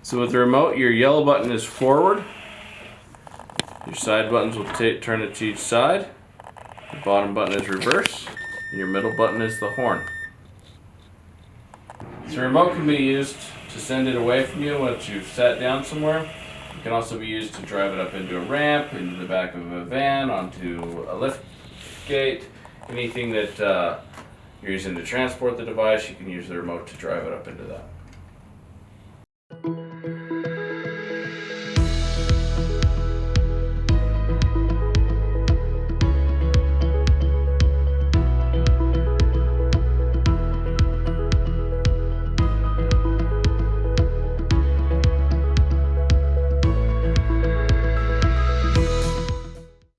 So with the remote, your yellow button is forward. Your side buttons will turn it to each side. The bottom button is reverse. And your middle button is the horn. So the remote can be used to send it away from you once you've sat down somewhere. It can also be used to drive it up into a ramp, into the back of a van, onto a lift gate. Anything that you're using to transport the device, you can use the remote to drive it up into that.